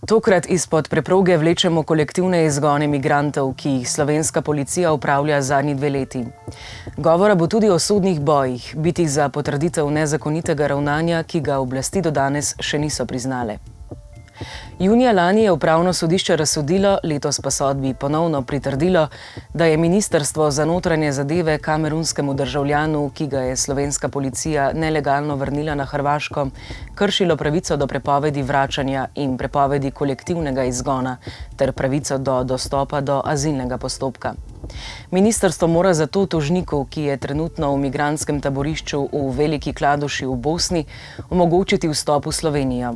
Tokrat izpod preproge vlečemo kolektivne izgone migrantov, ki jih slovenska policija upravlja zadnji 2 leti. Govora bo tudi o sodnih bojih, bitih za potrditev nezakonitega ravnanja, ki ga oblasti do danes še niso priznale. Junija lani je upravno sodišče razsodilo, letos pa sodbi ponovno pritrdilo, da je Ministrstvo za notranje zadeve kamerunskemu državljanu, ki ga je slovenska policija nelegalno vrnila na Hrvaško, kršilo pravico do prepovedi vračanja in prepovedi kolektivnega izgona ter pravico do dostopa do azilnega postopka. Ministrstvo mora zato tožniku, ki je trenutno v migrantskem taborišču v Veliki Kladuši v Bosni, omogočiti vstop v Slovenijo.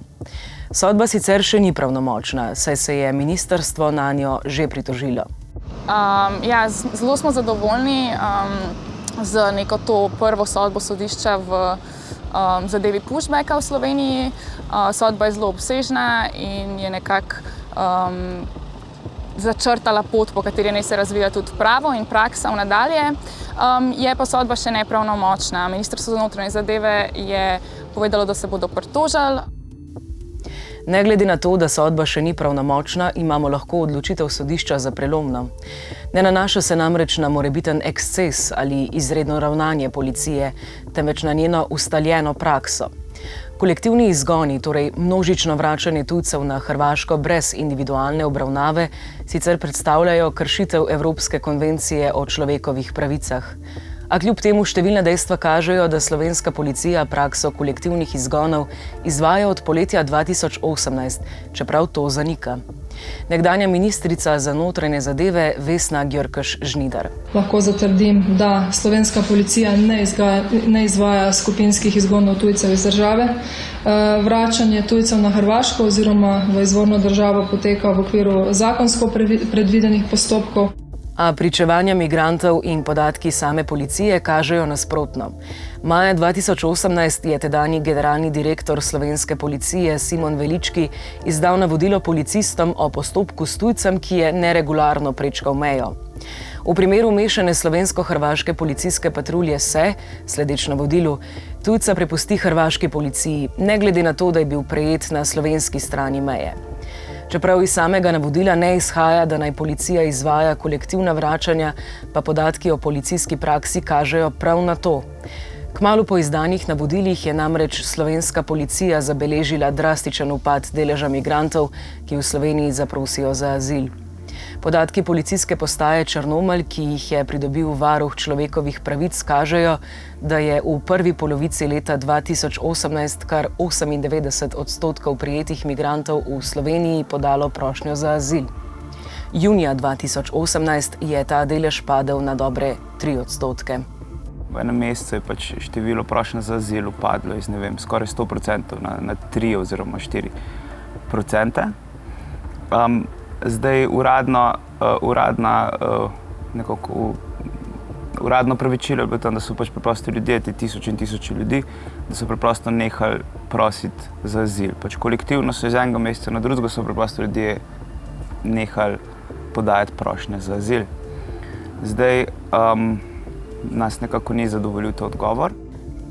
Sodba sicer še ni pravnomočna, saj se je ministrstvo nanjo že pritožilo. Zelo smo zadovoljni z neko to prvo sodbo sodišča v zadevi pushbacka v Sloveniji. Sodba je zelo obsežna in je nekako začrtala pot, po kateri naj se razvija tudi pravo in praksa v nadalje. Je pa sodba še nepravnomočna. Ministrstvo za notranje zadeve je povedalo, da se bodo pritožili. Ne glede na to, da sodba še ni pravnomočna, imamo lahko odločitev sodišča za prelomno. Ne nanaša se namreč na morebiten eksces ali izredno ravnanje policije, temveč na njeno ustaljeno prakso. Kolektivni izgoni, torej množično vračanje tujcev na Hrvaško brez individualne obravnave, sicer predstavljajo kršitev Evropske konvencije o človekovih pravicah. A kljub temu številna dejstva kažejo, da slovenska policija prakso kolektivnih izgonov izvaja od poletja 2018, čeprav to zanika. Nekdanja ministrica za notranje zadeve Vesna Gjörkös-Žnidar. Lahko zatrdim, da slovenska policija ne izvaja skupinskih izgonov tujcev iz države. Vračanje tujcev na Hrvaško oziroma v izvorno državo poteka v okviru zakonsko predvidenih postopkov. A pričevanja migrantov in podatki same policije kažejo nasprotno. Maja 2018 je tedanji generalni direktor slovenske policije Simon Velički izdal navodilo policistom o postopku s tujcem, ki je neregularno prečkal mejo. V primeru mešane slovensko-hrvaške policijske patrulje se, sledeč navodilu, tujca prepusti hrvaški policiji, ne glede na to, da je bil prejet na slovenski strani meje. Čeprav iz samega navodila ne izhaja, da naj policija izvaja kolektivna vračanja, pa podatki o policijski praksi kažejo prav na to. Kmalu po izdanih navodilih je namreč slovenska policija zabeležila drastičen upad deleža migrantov, ki v Sloveniji zaprosijo za azil. Podatki policijske postaje Črnomelj, ki jih je pridobil varuh človekovih pravic, kažejo, da je v prvi polovici leta 2018 kar 98% prijetih migrantov v Sloveniji podalo prošnjo za azil. Junija 2018 je ta delež padel na dobre 3%. V enem mesecu je število prošenj za azil upadlo iz skoraj 100% na 3 oziroma 4%. Zdaj uradno pravičilo je bilo tam, da so preprosto ljudje, ti tisoči in tisoči ljudi, da so preprosto nehali prositi za azil. Kolektivno so iz enega meseca na drugega so preprosto ljudje nehali podajati prošnje za azil. Zdaj nas nekako ni zadovoljil ta odgovor.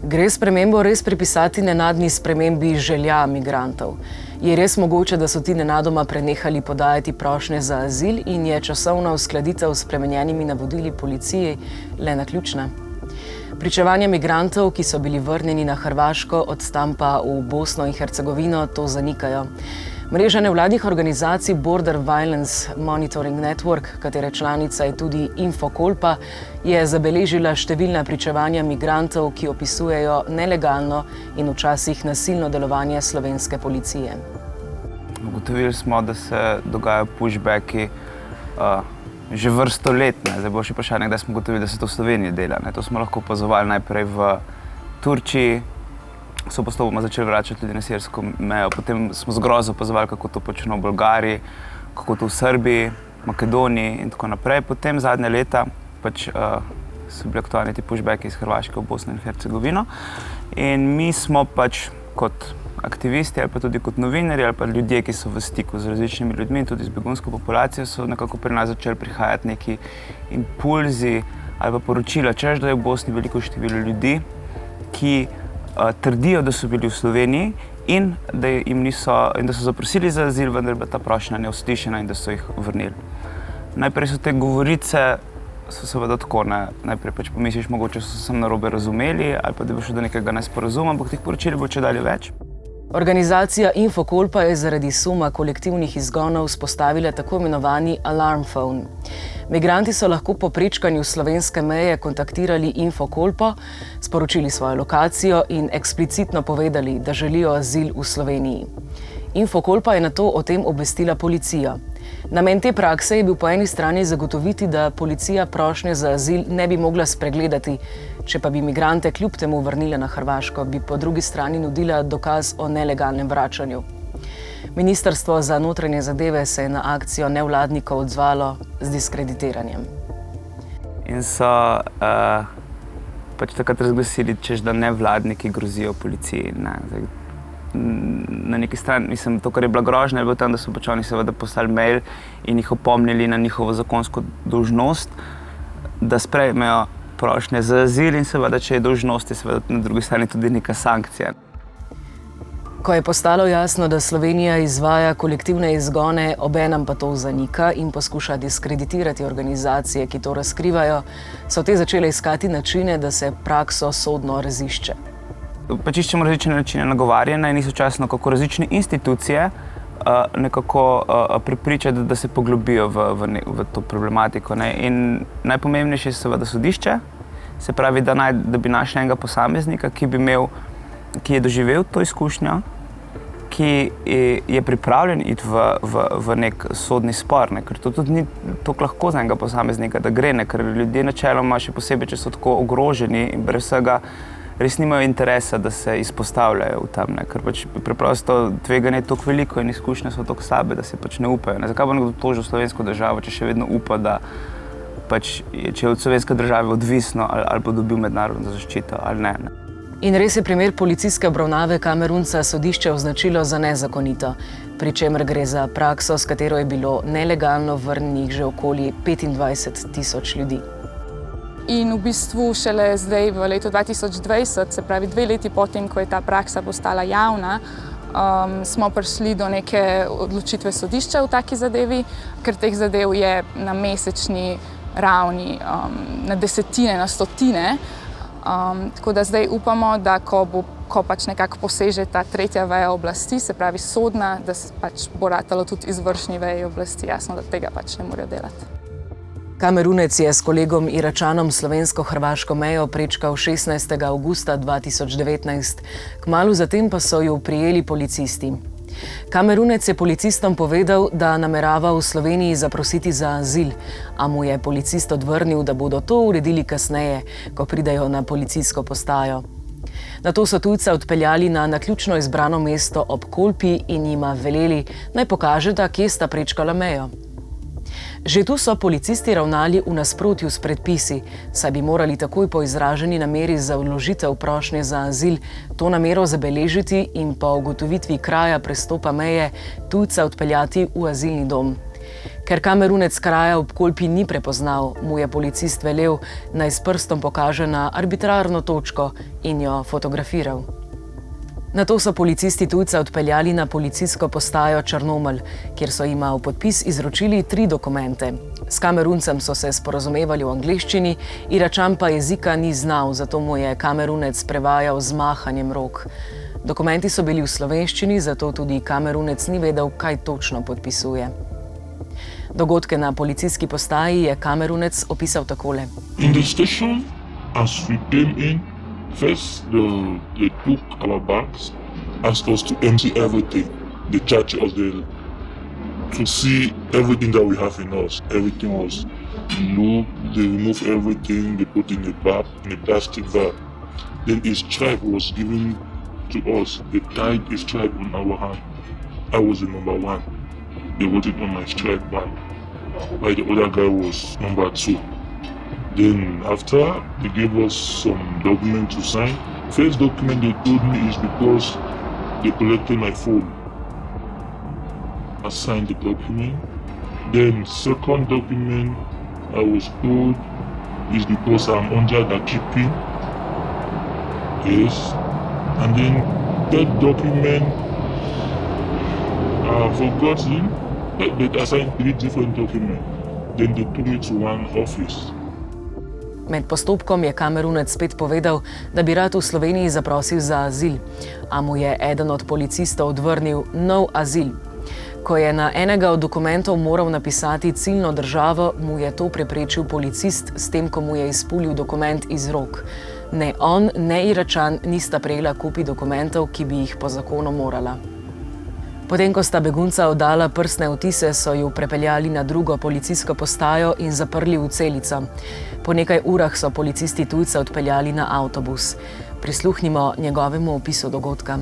Gre spremembo res pripisati nenadni spremembi želja migrantov? Je res mogoče, da so ti nenadoma prenehali podajati prošnje za azil in je časovna uskladitev s spremenjenimi navodili policiji le naključna? Pričevanja migrantov, ki so bili vrnjeni na Hrvaško, od tam pa v Bosno in Hercegovino, to zanikajo. Mreža nevladnih organizacij Border Violence Monitoring Network, katere članica je tudi Infokolpa, je zabeležila številna pričevanja migrantov, ki opisujejo nelegalno in včasih nasilno delovanje slovenske policije. Ugotovili smo, da se dogajajo pushbacki že vrsto let. Zdaj bo še vprašanje, kdaj smo ugotovili, da se to v Sloveniji dela. To smo lahko opazovali najprej v Turčiji, so postopoma začeli vračati ljudi na sirsko mejo. Potem smo z grozo opazovali, kako to počnejo v Bolgariji, kako to v Srbiji, Makedoniji in tako naprej. Potem zadnje leta so bili aktualni ti pushbacki iz Hrvaške v Bosno in Hercegovino. In mi smo kot aktivisti ali pa tudi kot novinarji ali pa ljudje, ki so v stiku z različnimi ljudmi in tudi z begunsko populacijo, so nekako pri nas začeli prihajati neki impulzi ali pa poročila, češ, da je v Bosni veliko število ljudi, ki trdijo, da so bili v Sloveniji in da so zaprosili za azil, vendar je bila ta prošnja neuslišana in da so jih vrnili. Najprej so te govorice seveda tako, najprej pač pomisliš, mogoče so se narobe razumeli ali pa da bo šlo do nekega nesporazuma, ampak teh poročil bo čedalje več. Organizacija Infocall pa je zaradi suma kolektivnih izgonov vzpostavila tako imenovani alarm phone. Migranti so lahko po prečkanju slovenske meje kontaktirali Infocall, sporočili svojo lokacijo in eksplicitno povedali, da želijo azil v Sloveniji. Infocall pa je nato o tem obvestila policijo. Namen te prakse je bil po eni strani zagotoviti, da policija prošnje za azil ne bi mogla spregledati, če pa bi migrante kljub temu vrnila na Hrvaško, bi po drugi strani nudila dokaz o nelegalnem vračanju. Ministrstvo za notranje zadeve se je na akcijo nevladnikov odzvalo z diskreditiranjem. In so pač takrat razglasili, češ da nevladniki grozijo policiji. Na neki strani, to, kar je bila grožnja, je bilo tam, da so pač oni seveda poslali mail in jih opomnili na njihovo zakonsko dolžnost, da sprejmejo prošnje za azil in seveda, če je dolžnost, je seveda na drugi strani tudi neka sankcija. Ko je postalo jasno, da Slovenija izvaja kolektivne izgone, obenem pa to zanika in poskuša diskreditirati organizacije, ki to razkrivajo, so te začele iskati načine, da se prakso sodno razišče. Pač iščemo različne načine nagovarjanja in istočasno kako različne institucije nekako prepričati, da se poglobijo v to problematiko. In najpomembnejše je seveda sodišče, se pravi, da bi našli enega posameznika, ki je doživel to izkušnjo, ki je pripravljen iti v nek sodni spor, ker to tudi ni tako lahko za enega posameznika, da gre, ker ljudje načeloma, še posebej, če so tako ogroženi in brez vsega, res nimajo interesa, da se izpostavljajo v tam, ker pač preprosto tveganje je toliko veliko in izkušnje so toliko slabe, da se pač ne upajo. Zakaj bo nekdo tožil slovensko državo, če še vedno upa, da pač, če je od slovenske države odvisno, ali bo dobil mednarodno zaščito ali ne. In res je primer policijske obravnave Kamerunca sodišče označilo za nezakonito, pri čemer gre za prakso, s katero je bilo nelegalno vrnjenih že okoli 25.000 ljudi. In v bistvu šele zdaj v letu 2020, se pravi 2 leti potem, ko je ta praksa postala javna, smo prišli do neke odločitve sodišča v taki zadevi, ker teh zadev je na mesečni ravni na desetine, na stotine. Tako da zdaj upamo, da ko pač nekako poseže ta tretja veja oblasti, se pravi sodna, da se pač bo ratalo tudi izvršni veji oblasti, jasno, da tega pač ne morejo delati. Kamerunec je s kolegom Iračanom slovensko-hrvaško mejo prečkal 16. avgusta 2019, kmalu zatem pa so jo prijeli policisti. Kamerunec je policistom povedal, da namerava v Sloveniji zaprositi za azil, a mu je policist odvrnil, da bodo to uredili kasneje, ko pridejo na policijsko postajo. Nato so tujca odpeljali na naključno izbrano mesto ob Kolpi in jima veleli, naj pokažeta, kje sta prečkala mejo. Že tu so policisti ravnali v nasprotju s predpisi, saj bi morali takoj po izraženi nameri za vložitev prošnje za azil to namero zabeležiti in po ugotovitvi kraja prestopa meje tujca odpeljati v azilni dom. Ker Kamerunec kraja ob Kolpi ni prepoznal, mu je policist velel, naj s prstom pokaže na arbitrarno točko in jo fotografiral. Nato so policisti tujca odpeljali na policijsko postajo Črnomelj, kjer so jima v podpis izročili 3 dokumente. S Kameruncem so se sporazumevali v angleščini, Iračan pa jezika ni znal, zato mu je Kamerunec prevajal z mahanjem rok. Dokumenti so bili v slovenščini, zato tudi Kamerunec ni vedel, kaj točno podpisuje. Dogodke na policijski postaji je Kamerunec opisal takole. In the station, as we came in, first, they took our bags, asked us to empty everything, the charges, to see everything that we have in us. Everything was looped, they removed everything, they put in a bag, in a plastic bag. Then a stripe was given to us. They tied a stripe on our hand. I was the number 1. They wrote it on my stripe bag, while the other guy was number 2. Then after, they gave us some document to sign. First document they told me is because they collected my phone. I signed the document. Then second document I was told is because I'm under the keeping. Yes. And then that document forgotten, they assigned 3 different documents. Then they took it to one office. Med postopkom je Kamerunec spet povedal, da bi rad v Sloveniji zaprosil za azil, a mu je eden od policistov odvrnil nov azil. Ko je na enega od dokumentov moral napisati ciljno državo, mu je to preprečil policist s tem, ko mu je izpulil dokument iz rok. Ne on, ne Iračan nista prejela kopij dokumentov, ki bi jih po zakonu morala. Potem, ko sta begunca oddala prstne odtise, so ju prepeljali na drugo policijsko postajo in zaprli v celico. Po nekaj urah so policisti tujca odpeljali na avtobus. Prisluhnimo njegovemu opisu dogodka.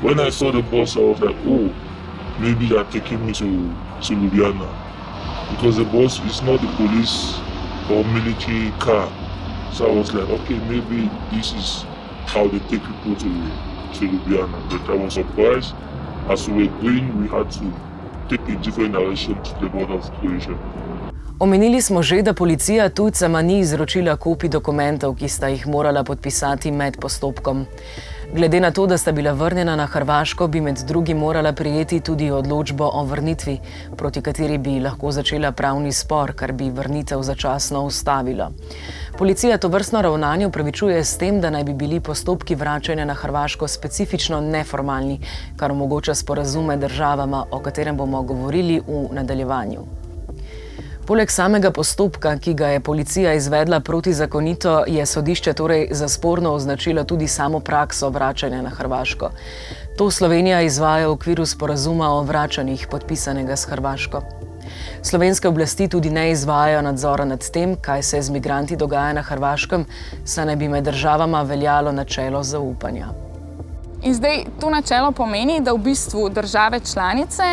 When I saw the bus, I was like, oh, maybe they are taking me to Ljubljana. Because the bus is not the police or military car. So I was like, okay, maybe this is how they take people to Ljubljana. But I was surprised. As we were going, we had to take a different direction to the border of Croatia. Omenili smo že, da policija tujcema ni izročila kopij dokumentov, ki sta jih morala podpisati med postopkom. Glede na to, da sta bila vrnjena na Hrvaško, bi med drugim morala prejeti tudi odločbo o vrnitvi, proti kateri bi lahko začela pravni spor, kar bi vrnitev začasno ustavilo. Policija tovrstno ravnanje upravičuje s tem, da naj bi bili postopki vračanja na Hrvaško specifično neformalni, kar omogoča sporazume državama, o katerem bomo govorili v nadaljevanju. Poleg samega postopka, ki ga je policija izvedla protizakonito, je sodišče torej za sporno označilo tudi samo prakso vračanja na Hrvaško. To Slovenija izvaja v okviru sporazuma o vračanjih, podpisanega s Hrvaško. Slovenske oblasti tudi ne izvajajo nadzora nad tem, kaj se z migranti dogaja na Hrvaškem, saj naj bi med državama veljalo načelo zaupanja. In zdaj to načelo pomeni, da v bistvu države članice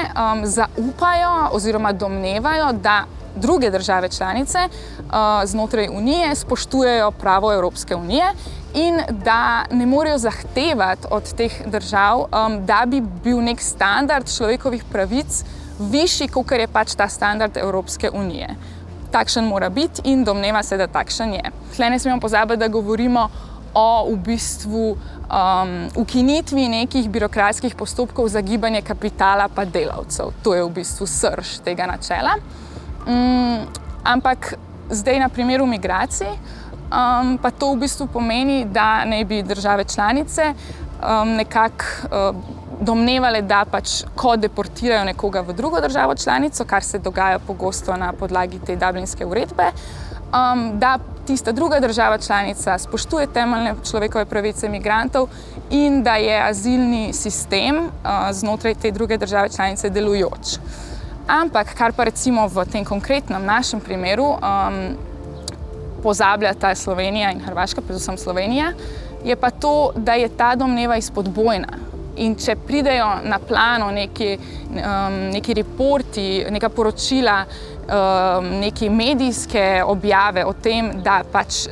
zaupajo oziroma domnevajo, da druge države članice znotraj Unije spoštujejo pravo Evropske unije in da ne morejo zahtevati od teh držav, da bi bil nek standard človekovih pravic višji, kakor je pač ta standard Evropske unije. Takšen mora biti in domneva se, da takšen je. Tle ne smemo pozabiti, da govorimo o v bistvu ukinitvi nekih birokratskih postopkov za gibanje kapitala pa delavcev. To je v bistvu srž tega načela. Ampak zdaj na primeru migracij pa to v bistvu pomeni, da naj bi države članice nekako domnevale, da pač ko deportirajo nekoga v drugo državo članico, kar se dogaja pogosto na podlagi te Dublinske uredbe, da tista druga država članica spoštuje temeljne človekove pravice migrantov in da je azilni sistem znotraj te druge države članice delujoč. Ampak, kar pa recimo v tem konkretnem našem primeru pozabljata Slovenija in Hrvaška, predvsem Slovenija, je pa to, da je ta domneva izpodbojna. In če pridejo na plano neki reporti, neka poročila, neke medijske objave o tem, da pač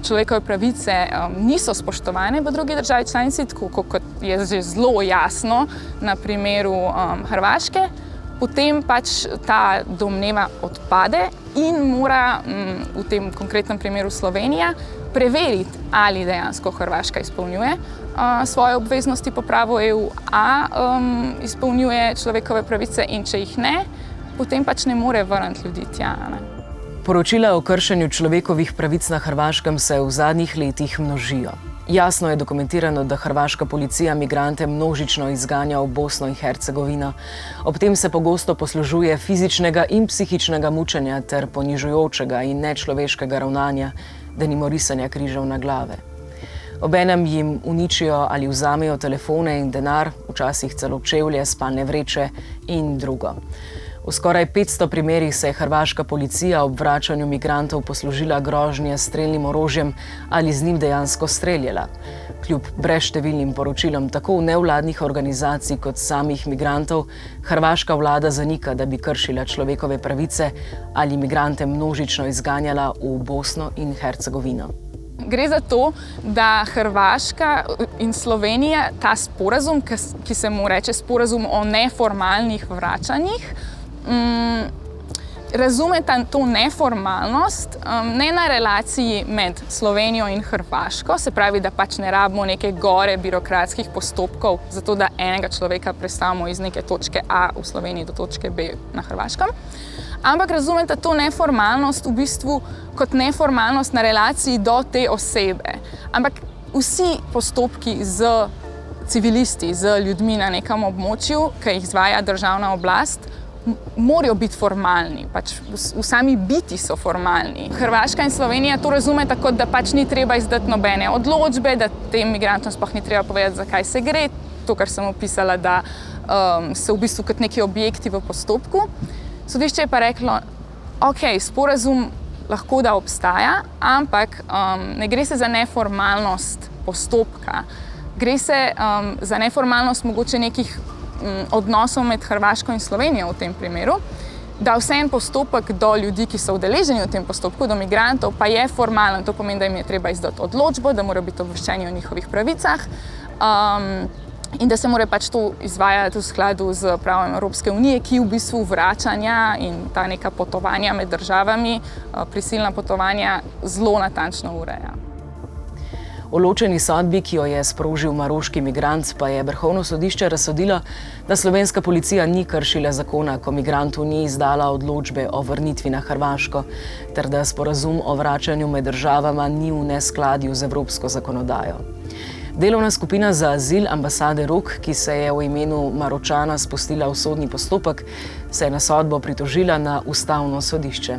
človekove pravice niso spoštovane v drugi državi članici, tako kot je že zelo jasno na primeru Hrvaške, potem pač ta domneva odpade in mora v tem konkretnem primeru Slovenija preveriti, ali dejansko Hrvaška izpolnjuje svoje obveznosti po pravu EU, izpolnjuje človekove pravice in če jih ne, potem pač ne more vrniti ljudi tja. Poročila o kršenju človekovih pravic na Hrvaškem se v zadnjih letih množijo. Jasno je dokumentirano, da hrvaška policija migrante množično izganja v Bosno in Hercegovino. Ob tem se pogosto poslužuje fizičnega in psihičnega mučenja ter ponižujočega in nečloveškega ravnanja, denimo risanja križev na glave. Obenem jim uničijo ali vzamejo telefone in denar, včasih celo čevlje, spalne vreče in drugo. V skoraj 500 primerih se je hrvaška policija ob vračanju migrantov poslužila grožnje s strelnim orožjem ali z njim dejansko streljala. Kljub brezštevilnim poročilom tako nevladnih organizacij kot samih migrantov, hrvaška vlada zanika, da bi kršila človekove pravice ali migrante množično izganjala v Bosno in Hercegovino. Gre za to, da Hrvaška in Slovenija ta sporazum, ki se mu reče sporazum o neformalnih vračanjih, razumeta to neformalnost, ne na relaciji med Slovenijo in Hrvaško, se pravi, da pač ne rabimo neke gore birokratskih postopkov, zato da enega človeka prestavimo iz neke točke A v Sloveniji do točke B na Hrvaškem, ampak razumeta to neformalnost v bistvu kot neformalnost na relaciji do te osebe. Ampak vsi postopki z civilisti, z ljudmi na nekem območju, ki jih izvaja državna oblast, morajo biti formalni, pač v sami biti so formalni. Hrvaška in Slovenija to razumeta kot, da pač ni treba izdati nobene odločbe, da tem migrantom sploh ni treba povedati, zakaj se gre, to, kar sem opisala, da so v bistvu kot neki objekti v postopku. Sodišče je pa reklo, ok, sporazum lahko da obstaja, ampak ne gre se za neformalnost postopka, gre se za neformalnost mogoče nekih odnosov med Hrvaško in Slovenijo v tem primeru, da vseeno postopek do ljudi, ki so udeleženi v tem postopku, do migrantov, pa je formalen. To pomeni, da jim je treba izdati odločbo, da morajo biti obveščeni o njihovih pravicah in da se mora pač to izvajati v skladu z pravom Evropske unije, ki v bistvu vračanja in ta neka potovanja med državami, prisilna potovanja, zelo natančno ureja. V ločeni sodbi, ki jo je sprožil maroški migrant, pa je Vrhovno sodišče razsodilo, da slovenska policija ni kršila zakona, ko migrantu ni izdala odločbe o vrnitvi na Hrvaško, ter da sporazum o vračanju med državama ni v neskladju z evropsko zakonodajo. Delovna skupina za azil ambasade RUK, ki se je v imenu Maročana spustila v sodni postopek, se je na sodbo pritožila na Ustavno sodišče.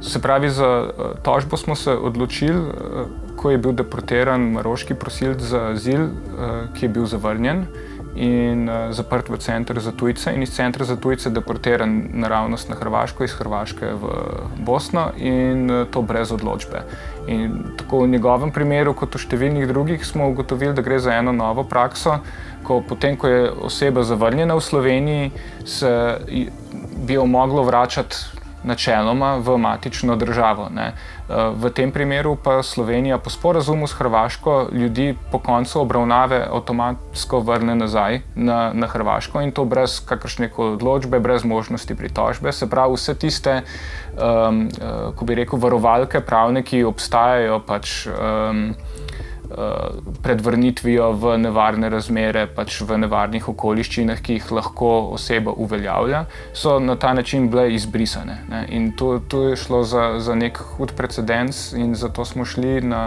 Se pravi, za tožbo smo se odločili, ko je bil deportiran maroški prosilec za azil, ki je bil zavrnjen in zaprt v center za tujce in iz centra za tujce deportiran naravnost na Hrvaško, iz Hrvaške v Bosno in to brez odločbe. In tako v njegovem primeru, kot v številnih drugih, smo ugotovili, da gre za eno novo prakso, potem, ko je oseba zavrnjena v Sloveniji, bi jo moglo vračati načeloma v matično državo. V tem primeru pa Slovenija po sporazumu s Hrvaško ljudi po koncu obravnave avtomatsko vrne nazaj na Hrvaško in to brez kakršne odločbe, brez možnosti pritožbe. Se pravi, vse tiste, ko bi rekel, varovalke pravne, ki obstajajo pač pred vrnitvijo v nevarne razmere, pač v nevarnih okoliščinah, ki jih lahko oseba uveljavlja, so na ta način bile izbrisane. In tu je šlo za nek hud precedens in zato smo šli na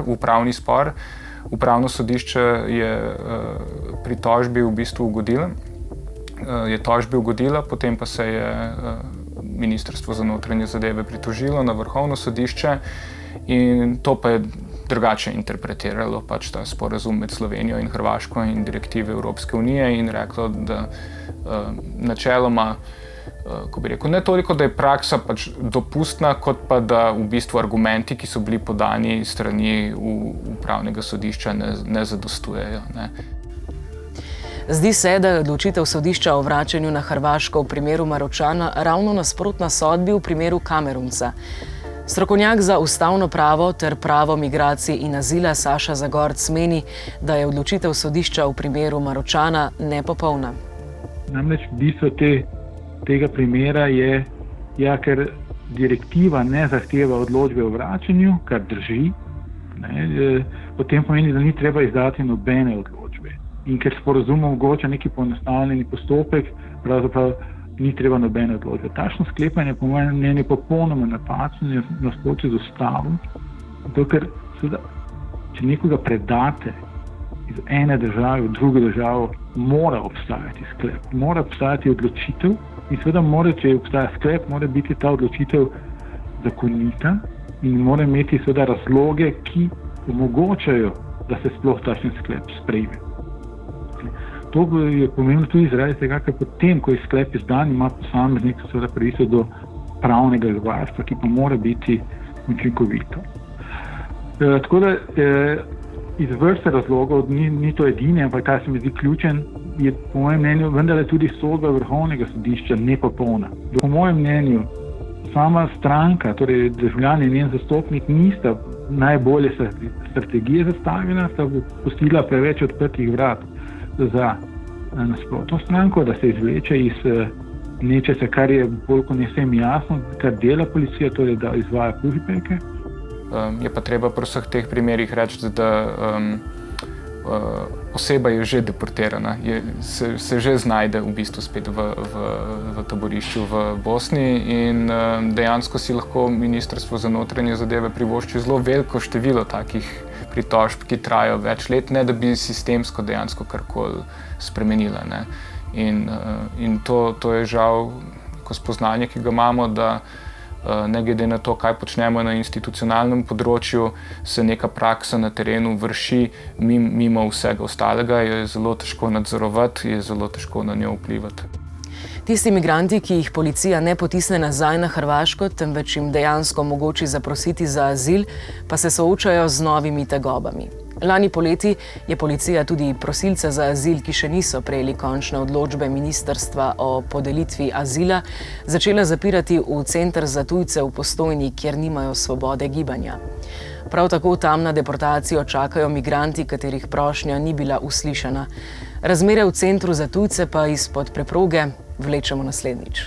upravni spor. Upravno sodišče je pritožbi v bistvu ugodilo, je tožbi ugodila, potem pa se je Ministrstvo za notranje zadeve pritožilo na Vrhovno sodišče in to pa je drugače interpretiralo pač ta sporazum med Slovenijo in Hrvaško in direktive Evropske unije in reklo, da načeloma, ko bi rekel, ne toliko, da je praksa pač dopustna, kot pa da v bistvu argumenti, ki so bili podani strani upravnega sodišča, ne zadostujejo. Zdi se, da je odločitev sodišča o vračanju na Hrvaško v primeru Maročana ravno nasprotna sodbi v primeru Kamerunca. Strokovnjak za ustavno pravo ter pravo migracij in azila Saša Zagorc meni, da je odločitev sodišča v primeru Maročana nepopolna. Namreč bistvo tega primera je, ker direktiva ne zahteva odločbe o vračanju, kar drži, potem pomeni, da ni treba izdati nobene odločbe. In ker sporazum omogoča neki poenostavljeni postopek, pravzaprav ni treba nobene odločbe. Takšno sklepanje po mojem mnenju popolnoma napačno in nasprotno z ustavo, zato ker seveda, če nekoga predate iz ene države v drugo državo, mora obstajati sklep, mora obstajati odločitev in seveda če obstaja sklep, mora biti ta odločitev zakonita in mora imeti seveda razloge, ki omogočajo, da se sploh takšen sklep sprejme. To je pomembno tudi zaradi tega, ker potem, ko je sklep izdan, ima posameznik seveda pravico do pravnega varstva, ki pa mora biti učinkovito. Tako da iz vrste razlogov, ni to edini, ampak kaj se mi zdi ključen, je po mojem mnenju vendarle tudi sodba Vrhovnega sodišča nepopolna. Po mojem mnenju sama stranka, torej državljani in njen zastopnik, nista najbolje strategije zastavila, sta pustila preveč odprtih vrat za nasprotno stranko, da se izvleče iz nečesa, kar je bolj kot ne vsem jasno, kar dela policija, torej da izvaja pushbacke. Je pa treba pri vseh teh primerih reči, da oseba je že deportirana, se že znajde v bistvu spet v taborišču v Bosni in dejansko si lahko Ministrstvo za notranje zadeve privošči zelo veliko število takih pritožb, ki trajajo več let, ne da bi sistemsko dejansko karkoli spremenila. Ne. In to je žal spoznanje, ki ga imamo, da ne glede na to, kaj počnemo na institucionalnem področju, se neka praksa na terenu vrši mimo vsega ostalega, jo je zelo težko nadzorovati, je zelo težko na njo vplivati. Tisti migranti, ki jih policija ne potisne nazaj na Hrvaško, temveč jim dejansko omogoči zaprositi za azil, pa se soočajo z novimi tegobami. Lani poleti je policija tudi prosilce za azil, ki še niso prejeli končne odločbe ministrstva o podelitvi azila, začela zapirati v center za tujce v Postojni, kjer nimajo svobode gibanja. Prav tako tam na deportacijo čakajo migranti, katerih prošnja ni bila uslišana. Razmere v centru za tujce pa izpod preproge vlečemo naslednjič.